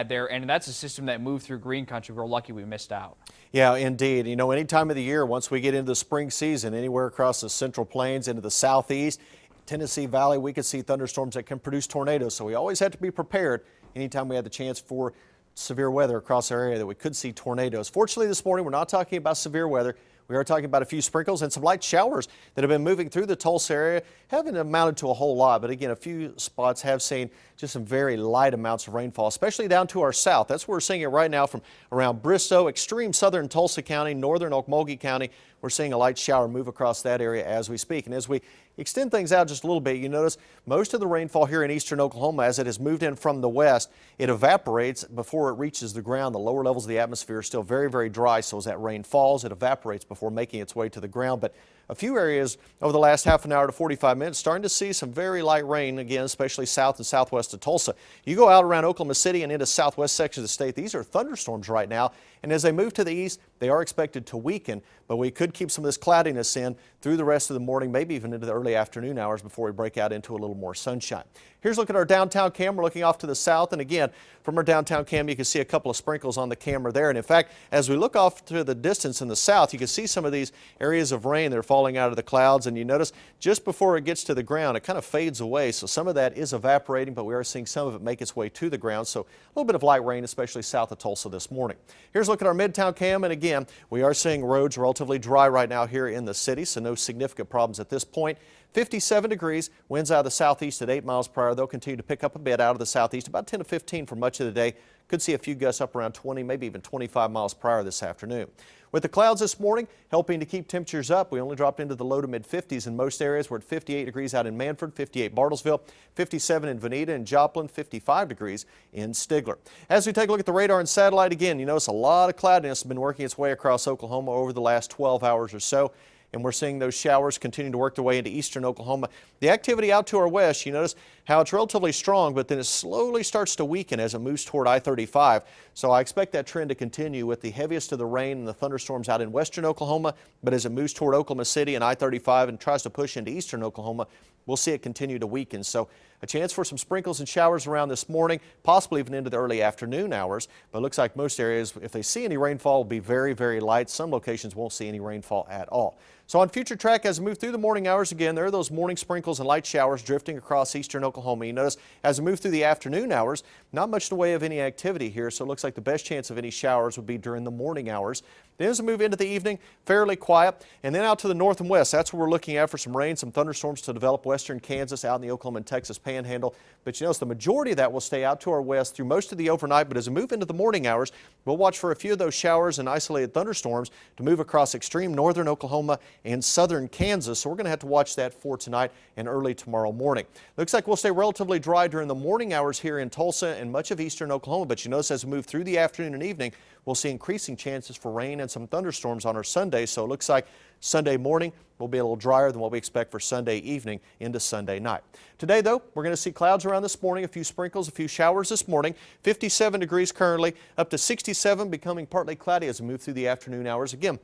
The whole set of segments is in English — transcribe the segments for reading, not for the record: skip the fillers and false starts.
there, and that's a system that moved through green country. We're lucky we missed out. Yeah, indeed. You know, any time of the year, once we get into the spring season, anywhere across the Central Plains into the southeast, Tennessee Valley, we could see thunderstorms that can produce tornadoes. So we always have to be prepared anytime we have the chance for severe weather across our area that we could see tornadoes. Fortunately, this morning, we're not talking about severe weather. We are talking about a few sprinkles and some light showers that have been moving through the Tulsa area. Haven't amounted to a whole lot, but again, a few spots have seen just some very light amounts of rainfall, especially down to our south. That's where we're seeing it right now from around Bristow, extreme southern Tulsa County, northern Okmulgee County. We're seeing a light shower move across that area as we speak. And as we extend things out just a little bit, you notice most of the rainfall here in eastern Oklahoma, as it has moved in from the west, it evaporates before it reaches the ground. The lower levels of the atmosphere are still very, very dry. So as that rain falls, it evaporates before making its way to the ground. But a few areas over the last half an hour to 45 minutes starting to see some very light rain again, especially south and southwest of Tulsa. You go out around Oklahoma City and into southwest sections of the state, these are thunderstorms right now. And as they move to the east, they are expected to weaken, but we could keep some of this cloudiness in through the rest of the morning, maybe even into the early afternoon hours before we break out into a little more sunshine. Here's a look at our downtown cam. We're looking off to the south, and again, from our downtown cam, you can see a couple of sprinkles on the camera there. And in fact, as we look off to the distance in the south, you can see some of these areas of rain that are falling out of the clouds, and you notice just before it gets to the ground, it kind of fades away. So some of that is evaporating, but we are seeing some of it make its way to the ground. So a little bit of light rain, especially south of Tulsa this morning. Here's a look at our midtown cam, and again, we are seeing roads relatively dry right now here in the city, so no significant problems at this point. 57 degrees, winds out of the southeast at 8 miles per hour. They'll continue to pick up a bit out of the southeast, about 10 to 15 for much of the day. Could see a few gusts up around 20, maybe even 25 miles per hour this afternoon. With the clouds this morning helping to keep temperatures up, we only dropped into the low to mid 50s in most areas. We're at 58 degrees out in Manford, 58 Bartlesville, 57 in Veneta and Joplin, 55 degrees in Stigler. As we take a look at the radar and satellite again, you notice a lot of cloudiness has been working its way across Oklahoma over the last 12 hours or so. And we're seeing those showers continue to work their way into eastern Oklahoma. The activity out to our west, you notice how it's relatively strong, but then it slowly starts to weaken as it moves toward I-35. So I expect that trend to continue with the heaviest of the rain and the thunderstorms out in western Oklahoma. But as it moves toward Oklahoma City and I-35 and tries to push into eastern Oklahoma, we'll see it continue to weaken. So a chance for some sprinkles and showers around this morning, possibly even into the early afternoon hours. But it looks like most areas, if they see any rainfall, will be very, very light. Some locations won't see any rainfall at all. So on future track, as we move through the morning hours again, there are those morning sprinkles and light showers drifting across eastern Oklahoma. You notice as we move through the afternoon hours, not much in the way of any activity here. So it looks like the best chance of any showers would be during the morning hours. Then as we move into the evening, fairly quiet. And then out to the north and west, that's where we're looking at for some rain, some thunderstorms to develop western Kansas out in the Oklahoma and Texas panhandle. But you notice the majority of that will stay out to our west through most of the overnight. But as we move into the morning hours, we'll watch for a few of those showers and isolated thunderstorms to move across extreme northern Oklahoma and southern Kansas. So we're going to have to watch that for tonight and early tomorrow morning. Looks like we'll stay relatively dry during the morning hours here in Tulsa and much of eastern Oklahoma. But you notice as we move through the afternoon and evening, we'll see increasing chances for rain and some thunderstorms on our Sunday. So it looks like Sunday morning will be a little drier than what we expect for Sunday evening into Sunday night. Today, though, we're going to see clouds around this morning, a few sprinkles, a few showers this morning. 57 degrees currently, up to 67, becoming partly cloudy as we move through the afternoon hours. Again,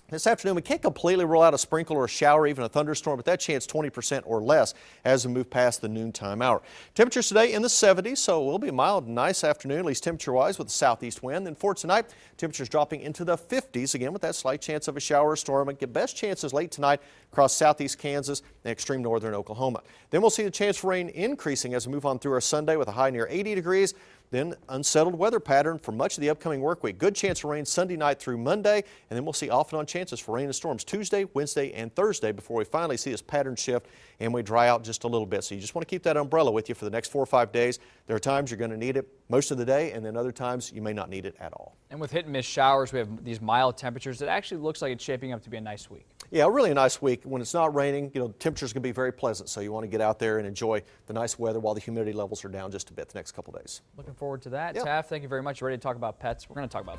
this afternoon, we can't completely rule out a sprinkle or a shower, even a thunderstorm, but that chance 20% or less as we move past the noontime hour. Temperatures today in the 70s, so it will be a mild and nice afternoon, at least temperature-wise, with a southeast wind. Then for tonight, temperatures dropping into the 50s, again with that slight chance of a shower or storm. And get best chances late tonight across southeast Kansas and extreme northern Oklahoma. Then we'll see the chance for rain increasing as we move on through our Sunday with a high near 80 degrees. Then unsettled weather pattern for much of the upcoming work week. Good chance for rain Sunday night through Monday, and then we'll see off and on chances for rain and storms Tuesday, Wednesday, and Thursday before we finally see this pattern shift and we dry out just a little bit. So you just want to keep that umbrella with you for the next 4 or 5 days. There are times you're going to need it most of the day, and then other times you may not need it at all. And with hit and miss showers, we have these mild temperatures. It actually looks like it's shaping up to be a nice week. Yeah, really a nice week. When it's not raining, you know, temperatures can be very pleasant. So you want to get out there and enjoy the nice weather while the humidity levels are down just a bit the next couple days. Looking forward to that. Yeah. Taff, thank you very much. You ready to talk about pets? We're going to talk about